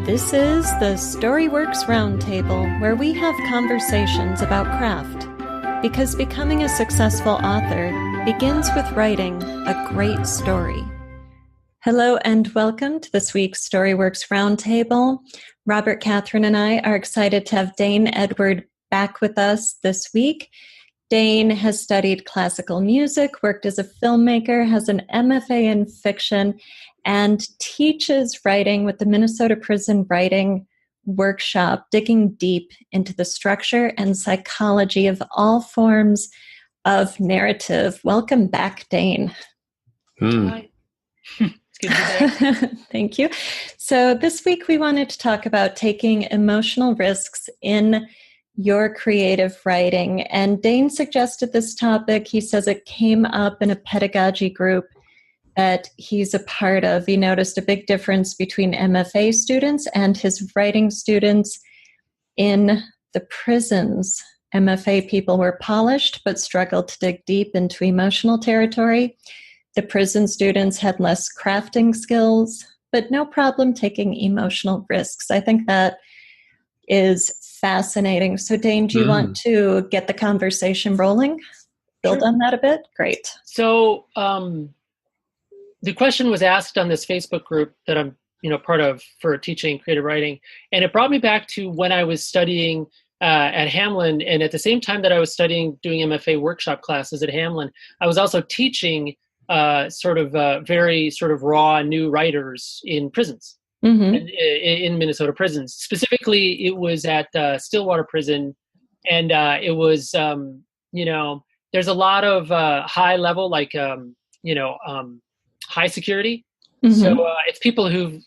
This is the Storyworks Roundtable, where we have conversations about craft. Because becoming a successful author begins with writing a great story. Hello and welcome to this week's Storyworks Roundtable. Robert, Catherine, and I are excited to have Dain Edward back with us this week. Dain has studied classical music, worked as a filmmaker, has an MFA in fiction, and teaches writing with the Minnesota Prison Writing Workshop, digging deep into the structure and psychology of all forms of narrative. Welcome back, Dain. Hi. It's good to be back. Thank you. So this week we wanted to talk about taking emotional risks in your creative writing. And Dain suggested this topic. He says it came up in a pedagogy group that he's a part of. He noticed a big difference between MFA students and his writing students in the prisons. MFA people were polished but struggled to dig deep into emotional territory. The prison students had less crafting skills, but no problem taking emotional risks. I think that is fascinating. So, Dain, do you want to get the conversation rolling? Build on that a bit? Great. So, the question was asked on this Facebook group that I'm, part of for teaching creative writing, and it brought me back to when I was studying at Hamlin, and at the same time that I was doing MFA workshop classes at Hamlin, I was also teaching very raw new writers in prisons, in Minnesota prisons. Specifically, it was at Stillwater Prison, and it was, there's a lot of high level, high security. So it's people who've,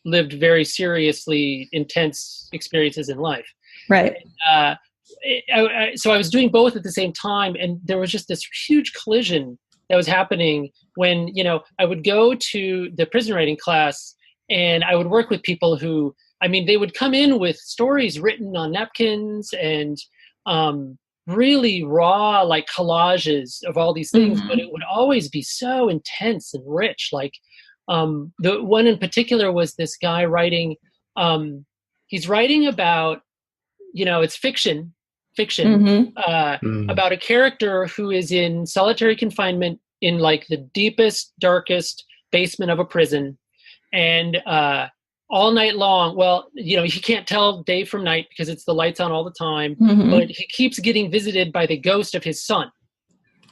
lived very seriously intense experiences in life. Right. So I was doing both at the same time, and there was just this huge collision that was happening when, I would go to the prison writing class and I would work with people who, they would come in with stories written on napkins and really raw, like collages of all these things, but it would always be so intense and rich. Like the one in particular was this guy writing, he's writing about, it's fiction, about a character who is in solitary confinement in like the deepest, darkest basement of a prison. And all night long, well, he can't tell day from night because it's the lights on all the time, but he keeps getting visited by the ghost of his son.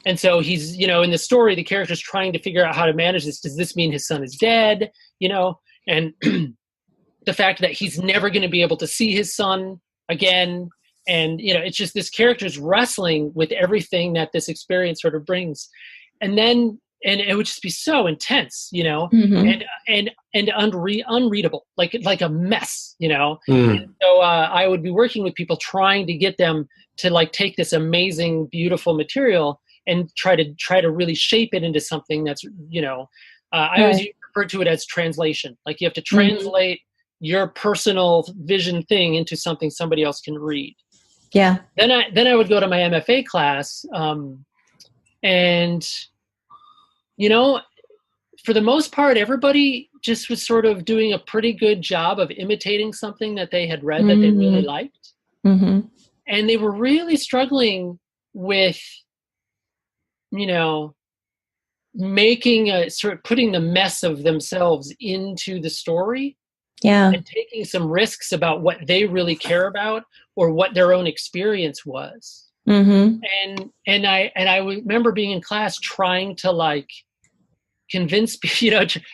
And so he's, in the story, the character's trying to figure out how to manage this. Does this mean his son is dead? And the fact that he's never going to be able to see his son again. And, it's just this character's wrestling with everything that this experience sort of brings. And it would just be so intense, and unreadable, like a mess, And so I would be working with people trying to get them to like take this amazing, beautiful material and try to really shape it into something that's, I always refer to it as translation. Like you have to translate your personal vision thing into something somebody else can read. Yeah. Then I would go to my MFA class, and for the most part, everybody just was sort of doing a pretty good job of imitating something that they had read that they really liked. And they were really struggling with, making putting the mess of themselves into the story. Yeah. And taking some risks about what they really care about or what their own experience was. And I remember being in class trying to like convince,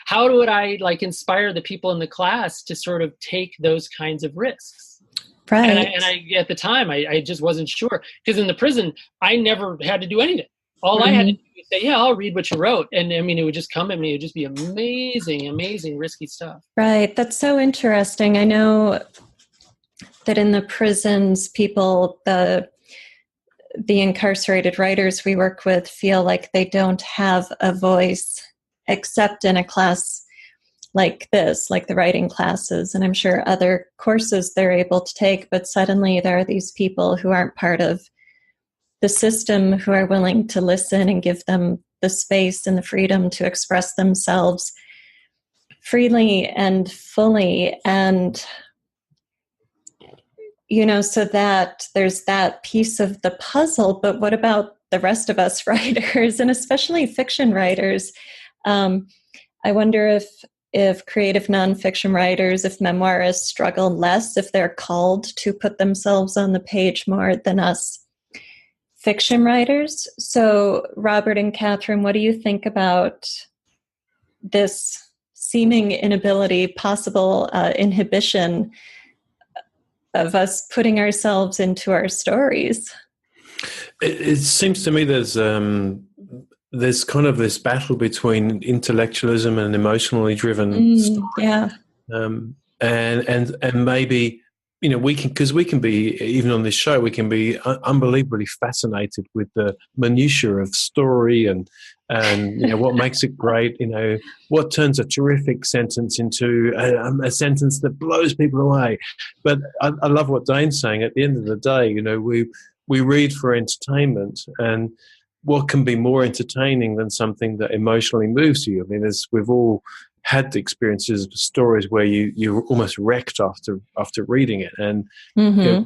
how would I like inspire the people in the class to sort of take those kinds of risks? Right. And I at the time, I just wasn't sure, because in the prison, I never had to do anything. All I had to do was say, yeah, I'll read what you wrote. And it would just come at me. It would just be amazing, risky stuff. Right. That's so interesting. I know that in the prisons, people, the incarcerated writers we work with feel like they don't have a voice except in a class like this, like the writing classes, and I'm sure other courses they're able to take, but suddenly there are these people who aren't part of the system who are willing to listen and give them the space and the freedom to express themselves. freely and fully. And, so that there's that piece of the puzzle. But what about the rest of us writers, and especially fiction writers? I wonder if creative nonfiction writers, if memoirists struggle less if they're called to put themselves on the page more than us fiction writers. So, Robert and Catherine, what do you think about this seeming inability, possible inhibition of us putting ourselves into our stories? It seems to me there's kind of this battle between intellectualism and emotionally driven story. Yeah. And maybe, we can be, even on this show, we can be unbelievably fascinated with the minutiae of story and what makes it great, what turns a terrific sentence into a sentence that blows people away. But I love what Dain's saying. At the end of the day, we read for entertainment, and what can be more entertaining than something that emotionally moves you? I mean, we've all had the experiences of stories where you're almost wrecked after reading it. And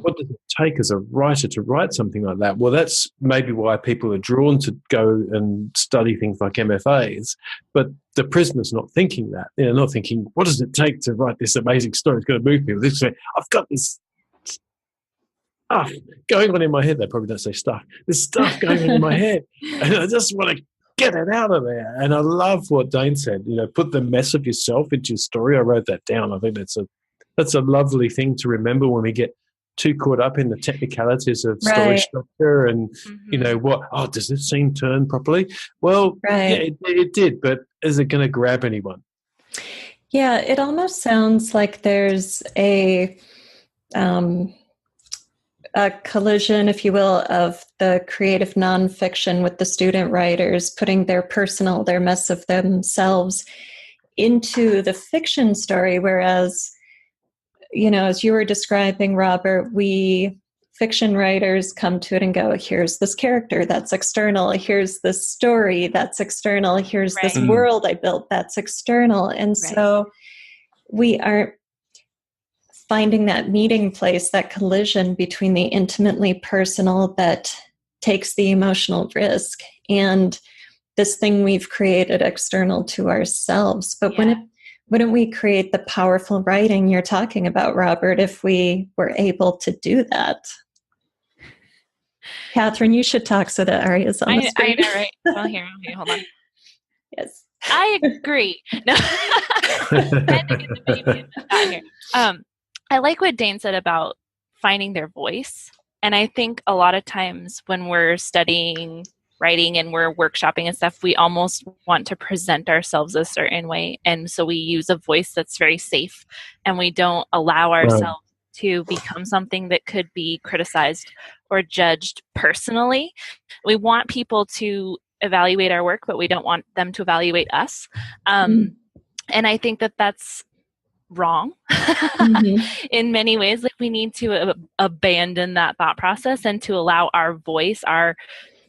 what does it take as a writer to write something like that? Well, that's maybe why people are drawn to go and study things like MFAs. But the prisoner's not thinking that. Not thinking, what does it take to write this amazing story? It's going to move people. They say, I've got this stuff going on in my head. They probably don't say stuff. There's stuff going on in my head, and I just want to get it out of there. And I love what Dain said. Put the mess of yourself into your story. I wrote that down. I think that's a lovely thing to remember when we get too caught up in the technicalities of story structure and does this scene turn properly? Well, yeah, it did, but is it going to grab anyone? Yeah, it almost sounds like there's a collision, if you will, of the creative nonfiction with the student writers, putting their mess of themselves into the fiction story. Whereas, as you were describing, Robert, we fiction writers come to it and go, here's this character, that's external. Here's this story, that's external. Here's this world I built, that's external. And so we aren't finding that meeting place, that collision between the intimately personal that takes the emotional risk and this thing we've created external to ourselves. But wouldn't we create the powerful writing you're talking about, Robert, if we were able to do that? Catherine, you should talk so that Arya's on the screen. I know, right? Well, here, hold on. Yes. I agree. No. Had to get the baby out here. I like what Dain said about finding their voice. And I think a lot of times when we're studying writing and we're workshopping and stuff, we almost want to present ourselves a certain way. And so we use a voice that's very safe, and we don't allow ourselves to become something that could be criticized or judged personally. We want people to evaluate our work, but we don't want them to evaluate us. And I think that that's wrong in many ways. Like, we need to abandon that thought process and to allow our voice, our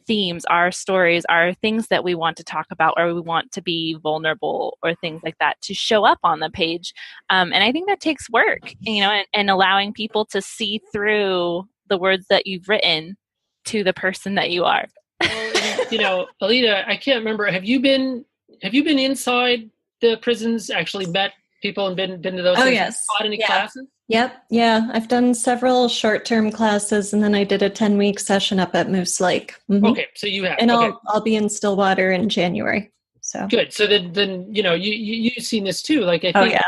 themes, our stories, our things that we want to talk about, or we want to be vulnerable or things like that, to show up on the page. And I think that takes work, and allowing people to see through the words that you've written to the person that you are. Alita, I can't remember. Have you been inside the prisons, actually met people and been to those things? Yes. Taught any classes? Yep. Yeah. I've done several short-term classes, and then I did a 10-week session up at Moose Lake. Okay. So you have. And I'll be in Stillwater in January. So good. So then you've seen this too. Like, I think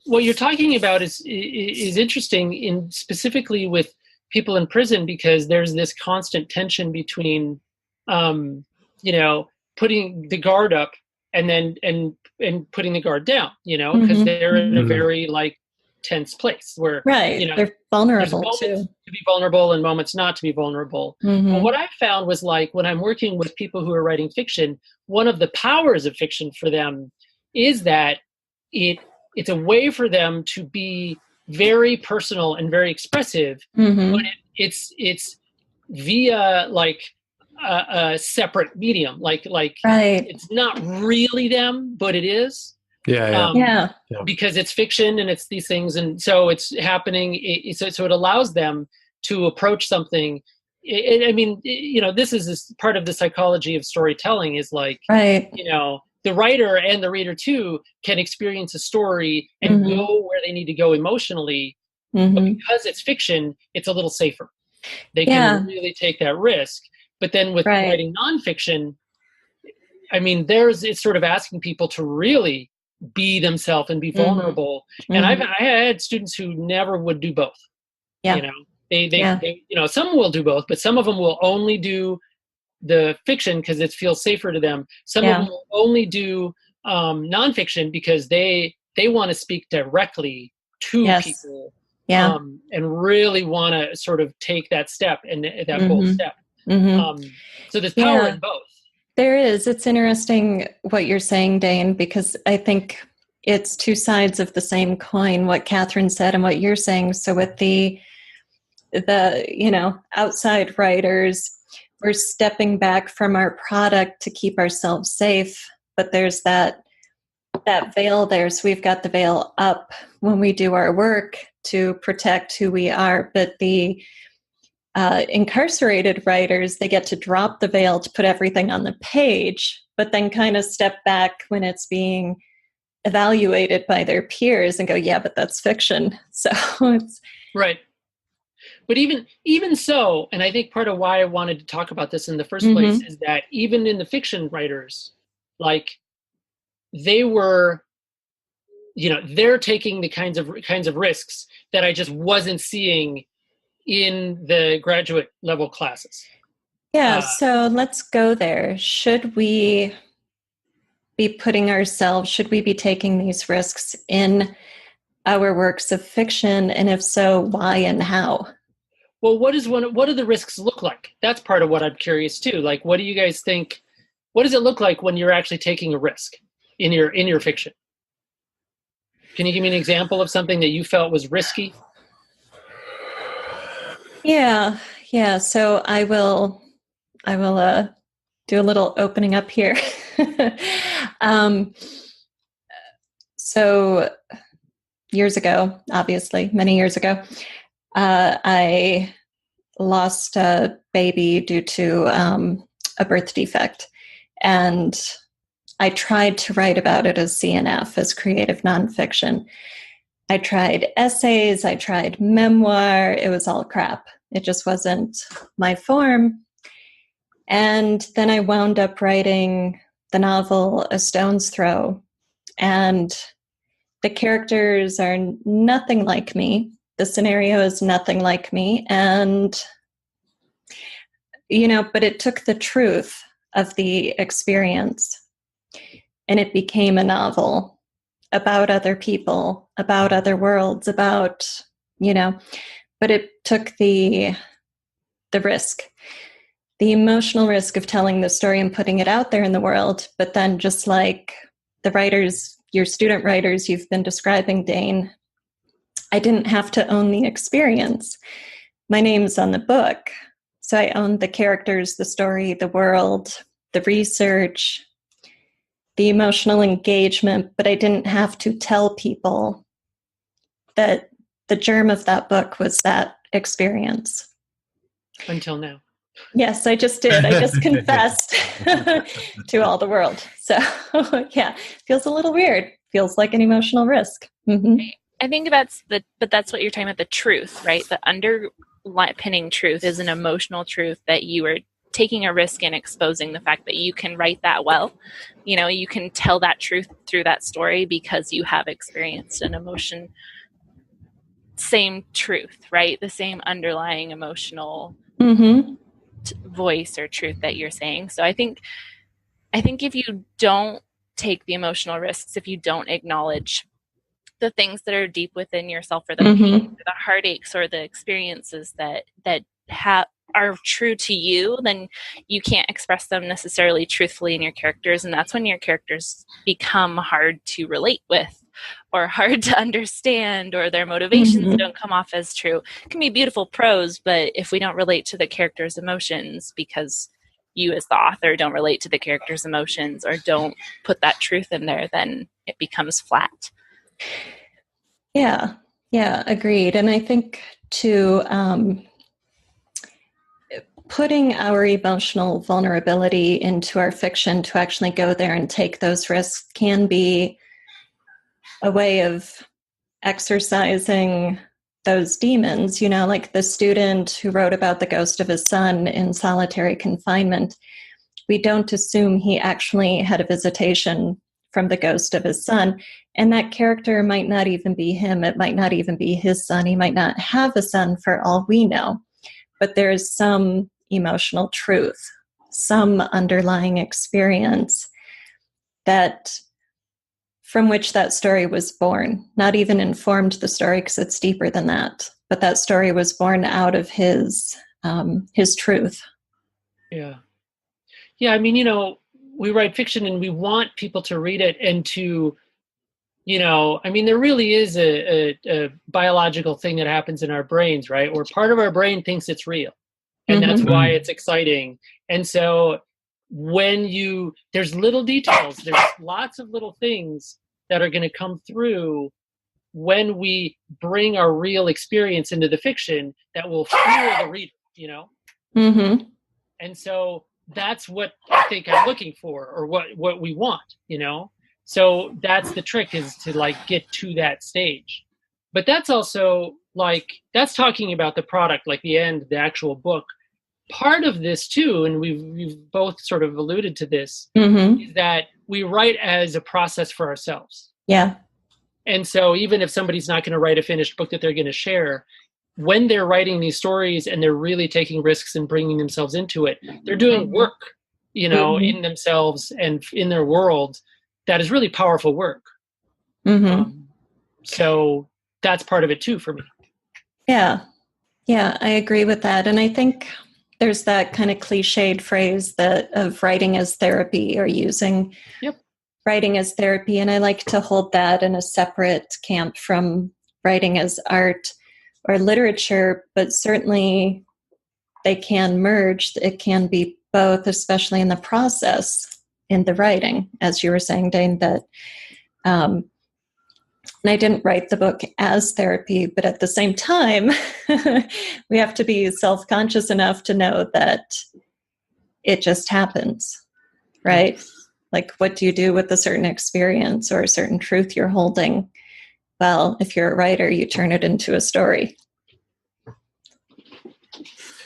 what you're talking about is interesting, in specifically with people in prison, because there's this constant tension between putting the guard up and then and putting the guard down, because they're in a very tense place where they're vulnerable too. To be vulnerable and moments not to be vulnerable. But what I found was, when I'm working with people who are writing fiction, one of the powers of fiction for them is that it's a way for them to be very personal and very expressive, but it's via a separate medium, it's not really them, but it is. Yeah. Because it's fiction and it's these things, and so it's happening. So it allows them to approach something. This is part of the psychology of storytelling is like, right. The writer and the reader too can experience a story and go where they need to go emotionally. But because it's fiction, it's a little safer. They can really take that risk. But then with writing nonfiction, it's sort of asking people to really be themselves and be vulnerable. And I had students who never would do both. Yeah. They some will do both, but some of them will only do the fiction because it feels safer to them. Some of them will only do nonfiction because they want to speak directly to people, and really want to sort of take that step and that bold step. So there's power in both. There is. It's interesting what you're saying, Dain, because I think it's two sides of the same coin, what Catherine said and what you're saying. So with the outside writers, we're stepping back from our product to keep ourselves safe, but there's that veil there. So we've got the veil up when we do our work to protect who we are. But the incarcerated writers, they get to drop the veil to put everything on the page, but then kind of step back when it's being evaluated by their peers and go, yeah, but that's fiction. So it's right. But even so, and I think part of why I wanted to talk about this in the first place is that even in the fiction writers, like they were, they're taking the kinds of risks that I just wasn't seeing in the graduate level classes. Yeah, so let's go there. Should we be taking these risks in our works of fiction? And if so, why and how? Well, what do the risks look like? That's part of what I'm curious too. Like, what do you guys think? What does it look like when you're actually taking a risk in your fiction? Can you give me an example of something that you felt was risky? Yeah. So I will do a little opening up here. So years ago, obviously, many years ago, I lost a baby due to a birth defect. And I tried to write about it as CNF, as creative nonfiction. I tried essays, I tried memoir. It was all crap. It just wasn't my form. And then I wound up writing the novel A Stone's Throw. And the characters are nothing like me. The scenario is nothing like me. And, but it took the truth of the experience and it became a novel about other people, about other worlds, about, but it took the risk, the emotional risk of telling the story and putting it out there in the world. But then just like the writers, your student writers you've been describing, Dain, I didn't have to own the experience. My name's on the book. So I owned the characters, the story, the world, the research, the emotional engagement, but I didn't have to tell people that the germ of that book was that experience. Until now. Yes, I just did. I just confessed to all the world. So, yeah, feels a little weird. Feels like an emotional risk. Mm-hmm. I think that's what you're talking about, the truth, right? The underpinning truth is an emotional truth that you are taking a risk in exposing the fact that you can write that well. You can tell that truth through that story because you have experienced an emotion. Same truth, right? The same underlying emotional voice or truth that you're saying. So I think if you don't take the emotional risks, if you don't acknowledge the things that are deep within yourself, or the pain, or the heartaches, or the experiences that are true to you, then you can't express them necessarily truthfully in your characters. And that's when your characters become hard to relate with or hard to understand, or their motivations don't come off as true. It can be beautiful prose, but if we don't relate to the characters' emotions because you as the author don't relate to the character's emotions or don't put that truth in there, then it becomes flat. Yeah, agreed. And I think too, putting our emotional vulnerability into our fiction to actually go there and take those risks can be a way of exercising those demons, like the student who wrote about the ghost of his son in solitary confinement. We don't assume he actually had a visitation from the ghost of his son. And that character might not even be him. It might not even be his son. He might not have a son for all we know. But there's some emotional truth, some underlying experience that from which that story was born. Not even informed the story because it's deeper than that. But that story was born out of his truth. Yeah. Yeah, I mean, we write fiction and we want people to read it and to, I mean, there really is a biological thing that happens in our brains, right? Where part of our brain thinks it's real. And that's why it's exciting. And so there's little details, there's lots of little things that are going to come through when we bring our real experience into the fiction that will fuel the reader, And so that's what I think I'm looking for, or what we want, So that's the trick, is to get to that stage. But that's also that's talking about the product, the end, the actual book. Part of this too, and we've both sort of alluded to this, is that we write as a process for ourselves. Yeah. And so even if somebody's not going to write a finished book that they're going to share, when they're writing these stories and they're really taking risks and bringing themselves into it, they're doing work, in themselves and in their world that is really powerful work. So that's part of it too for me. Yeah, I agree with that. And I think there's that kind of cliched phrase of writing as therapy, or using writing as therapy. And I like to hold that in a separate camp from writing as art or literature, but certainly they can merge. It can be both, especially in the process, in the writing, as you were saying, Dain, that and I didn't write the book as therapy, but at the same time, we have to be self-conscious enough to know that it just happens, right? What do you do with a certain experience or a certain truth you're holding? Well, if you're a writer, you turn it into a story.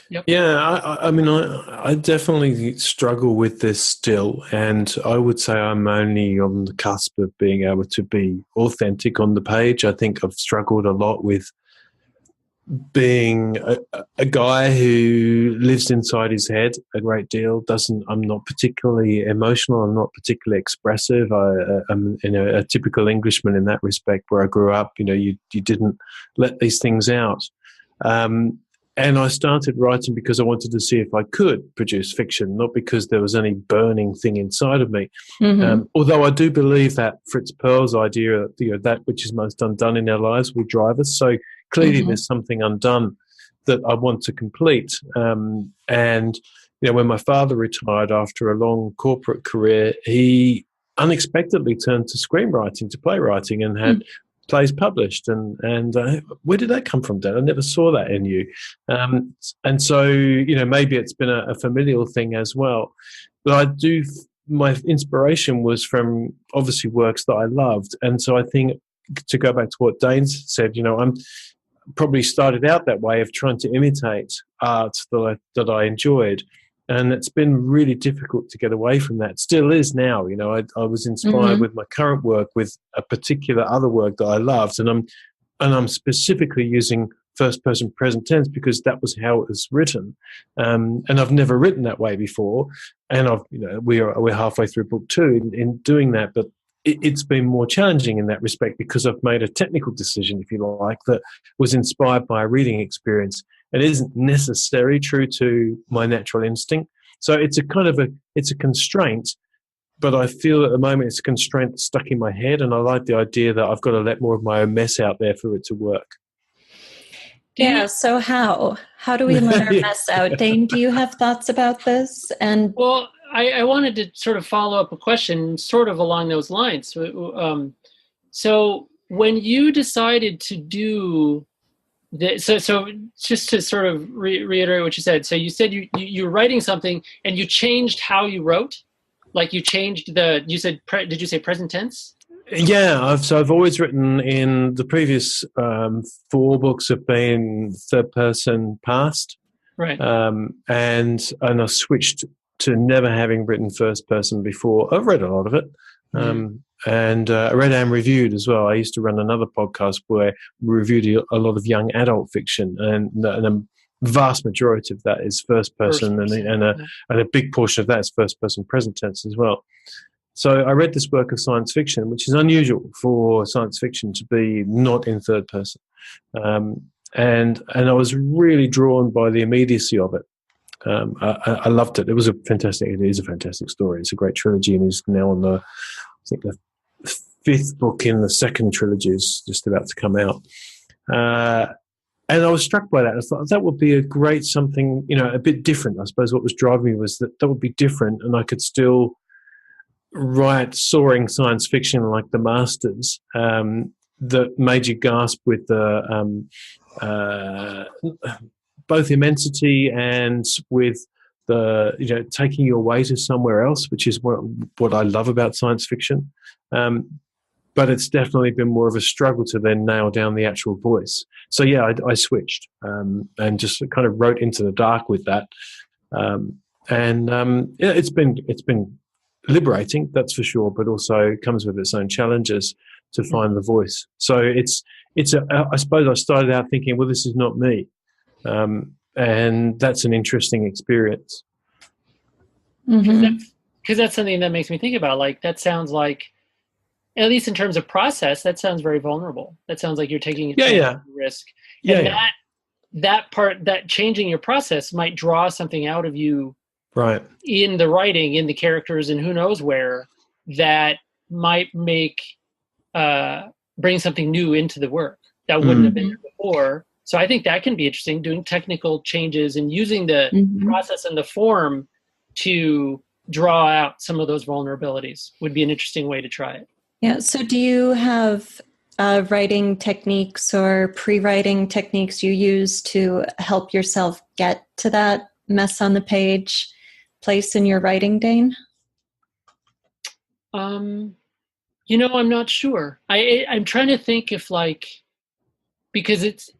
Yep. Yeah, I mean, I definitely struggle with this still, and I would say I'm only on the cusp of being able to be authentic on the page. I think I've struggled a lot with being a guy who lives inside his head a great deal. I'm not particularly emotional. I'm not particularly expressive. I'm a typical Englishman in that respect. Where I grew up, you didn't let these things out. And I started writing because I wanted to see if I could produce fiction, not because there was any burning thing inside of me. Although I do believe that Fritz Perl's idea, that which is most undone in our lives will drive us. So clearly there's something undone that I want to complete. And, when my father retired after a long corporate career, he unexpectedly turned to screenwriting, to playwriting, and had plays published, and where did that come from, Dad? I never saw that in you. And so maybe it's been a familial thing as well, but my inspiration was from obviously works that I loved. And so I think, to go back to what Dain said, I'm probably started out that way of trying to imitate art that I enjoyed. And it's been really difficult to get away from that. Still is now. I was inspired with my current work with a particular other work that I loved, and I'm specifically using first person present tense because that was how it was written. And I've never written that way before. And we're halfway through book 2 in doing that, but it's been more challenging in that respect because I've made a technical decision, if you like, that was inspired by a reading experience. It isn't necessarily true to my natural instinct. So it's a constraint, but I feel at the moment it's a constraint stuck in my head, and I like the idea that I've got to let more of my own mess out there for it to work. Yeah, so how do we let our mess out? Dain, do you have thoughts about this? And well, I wanted to sort of follow up a question sort of along those lines. So when you decided to do so just to sort of reiterate what you said. So you said you were writing something and you changed how you wrote, like you changed you said did you say present tense? Yeah, I've always written in the previous 4 books have been third person past, right? And I switched to never having written first person before. I've read a lot of it. And I read and reviewed as well. I used to run another podcast where we reviewed a lot of young adult fiction, and a vast majority of that is first person, and a big portion of that is first person present tense as well. So I read this work of science fiction, which is unusual for science fiction to be not in third person, and I was really drawn by the immediacy of it. I loved it. It is a fantastic story. It's a great trilogy, and is now on the 5th book in the second trilogy is just about to come out. And I was struck by that. I thought that would be a great something, a bit different. I suppose what was driving me was that would be different, and I could still write soaring science fiction like the masters that made you gasp with the both immensity and with the taking your way to somewhere else, which is what I love about science fiction. But it's definitely been more of a struggle to then nail down the actual voice. So yeah, I switched and just kind of wrote into the dark with that. It's been liberating, that's for sure, but also comes with its own challenges to find the voice. So I suppose I started out thinking, well, this is not me. And that's an interesting experience. Because that's something that makes me think about, like, that sounds like, at least in terms of process, that sounds very vulnerable. That sounds like you're taking a risk. And that part, that changing your process might draw something out of you, right, in the writing, in the characters, and who knows where, that might bring something new into the work that wouldn't have been there before. So I think that can be interesting, doing technical changes and using the process and the form to draw out some of those vulnerabilities would be an interesting way to try it. Yeah. So do you have writing techniques or pre-writing techniques you use to help yourself get to that mess on the page place in your writing, Dain? I'm not sure. I'm trying to think if, because it's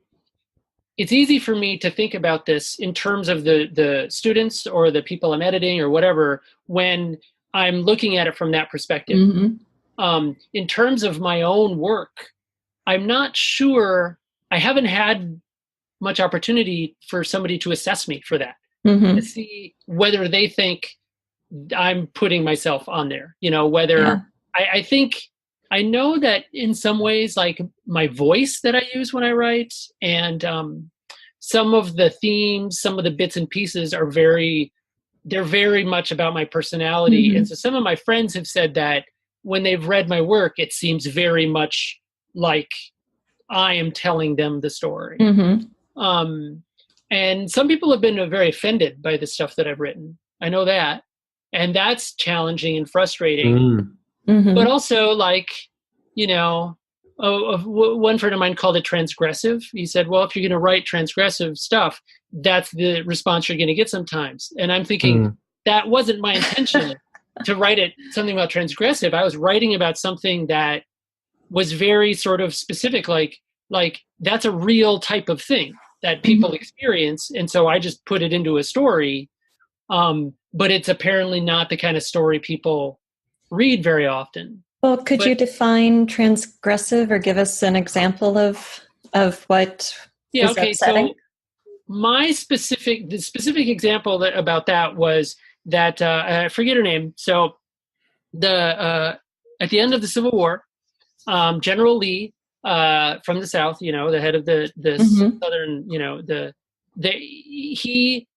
easy for me to think about this in terms of the students or the people I'm editing or whatever, when I'm looking at it from that perspective. In terms of my own work, I'm not sure. I haven't had much opportunity for somebody to assess me for that, to see whether they think I'm putting myself on there, whether I think I know that in some ways, like my voice that I use when I write, and some of the themes, some of the bits and pieces they're very much about my personality. And so some of my friends have said that when they've read my work, it seems very much like I am telling them the story. And some people have been very offended by the stuff that I've written. I know that. And that's challenging and frustrating. But also, one friend of mine called it transgressive. He said, well, if you're going to write transgressive stuff, that's the response you're going to get sometimes. And I'm thinking, that wasn't my intention to write something about transgressive. I was writing about something that was very sort of specific, like that's a real type of thing that people experience. And so I just put it into a story. But it's apparently not the kind of story people read very often. Well, could you define transgressive or give us an example of what is upsetting? So the specific example about that was that I forget her name. So at the end of the Civil War, General Lee from the South, the head of the Southern, he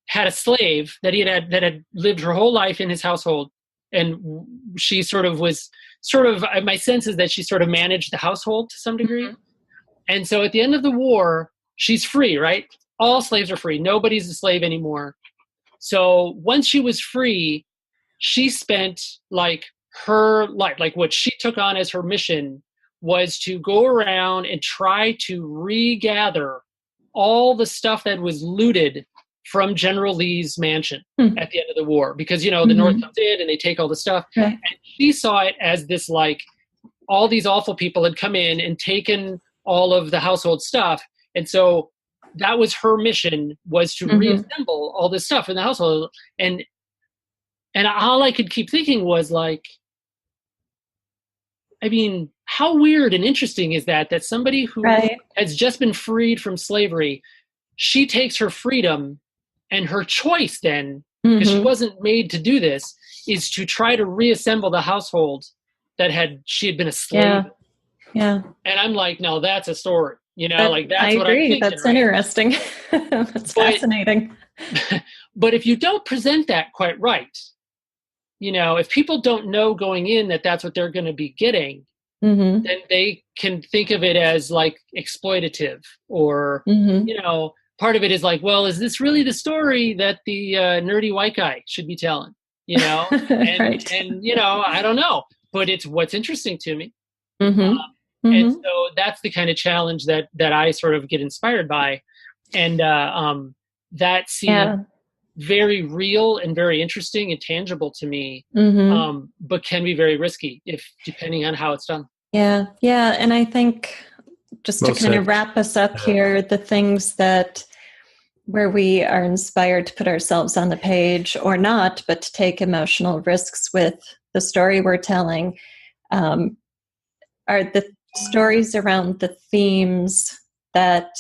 had a slave that that had lived her whole life in his household, and she my sense is that she sort of managed the household to some degree. And so at the end of the war, she's free, right? All slaves are free. Nobody's a slave anymore. So once she was free, she spent like her life, like what she took on as her mission was to go around and try to regather all the stuff that was looted from General Lee's mansion at the end of the war. Because, the North comes in and they take all the stuff. Right. And she saw it as this, like, all these awful people had come in and taken all of the household stuff. And so that was her mission, was to reassemble all this stuff in the household. And all I could keep thinking was, like, I mean, how weird and interesting is that somebody who has just been freed from slavery, she takes her freedom and her choice then, because she wasn't made to do this, is to try to reassemble the household that she had been a slave. Yeah. And I'm like, no, that's a story. Like that's what I agree. I'm thinking. That's interesting. That's fascinating. But if you don't present that quite right, if people don't know going in that that's what they're going to be getting, then they can think of it as like exploitative, or, part of it is like, well, is this really the story that the nerdy white guy should be telling? And, right. and, I don't know, but it's what's interesting to me. And so that's the kind of challenge that I sort of get inspired by. And that seems very real and very interesting and tangible to me, but can be very risky depending on how it's done. Yeah. And I think just to kind of wrap us up here, the things where we are inspired to put ourselves on the page or not, but to take emotional risks with the story we're telling, are the stories around the themes that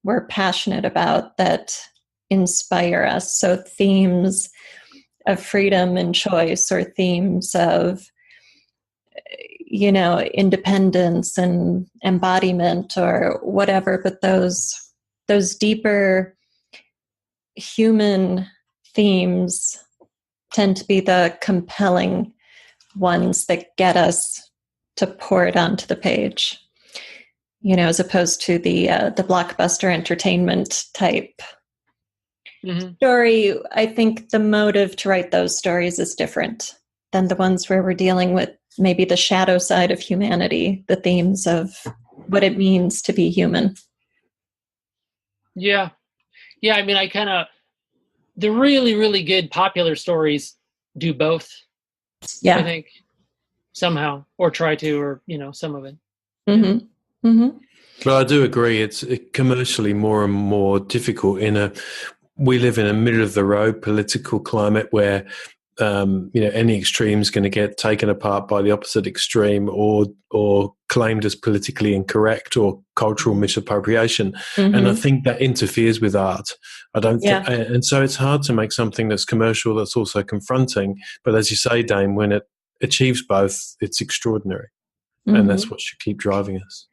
we're passionate about, that inspire us. So themes of freedom and choice, or themes of, independence and embodiment, or whatever. But those deeper human themes tend to be the compelling ones that get us to pour it onto the page, as opposed to the blockbuster entertainment type story. I think the motive to write those stories is different than the ones where we're dealing with maybe the shadow side of humanity, the themes of what it means to be human. Yeah. I mean, the really, really good popular stories do both. Yeah. I think somehow, or try to, or, some of it. Well, I do agree. It's commercially more and more difficult we live in a middle of the road political climate where, any extreme is going to get taken apart by the opposite extreme, or claimed as politically incorrect or cultural misappropriation. And I think that interferes with art. I don't think, and so it's hard to make something that's commercial that's also confronting. But as you say, Dain, when it achieves both, it's extraordinary. And that's what should keep driving us.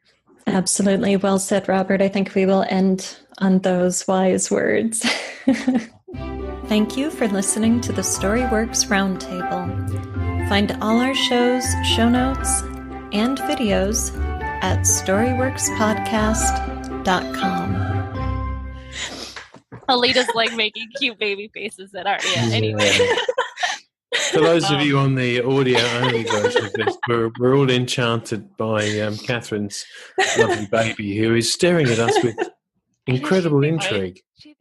Absolutely. Well said, Robert. I think we will end on those wise words. Thank you for listening to the Storyworks Roundtable. Find all our shows, show notes, and videos at storyworkspodcast.com. Alita's like making cute baby faces at our anyway. For those of you on the audio-only version of this, we're all enchanted by Catherine's lovely baby, who is staring at us with incredible intrigue. She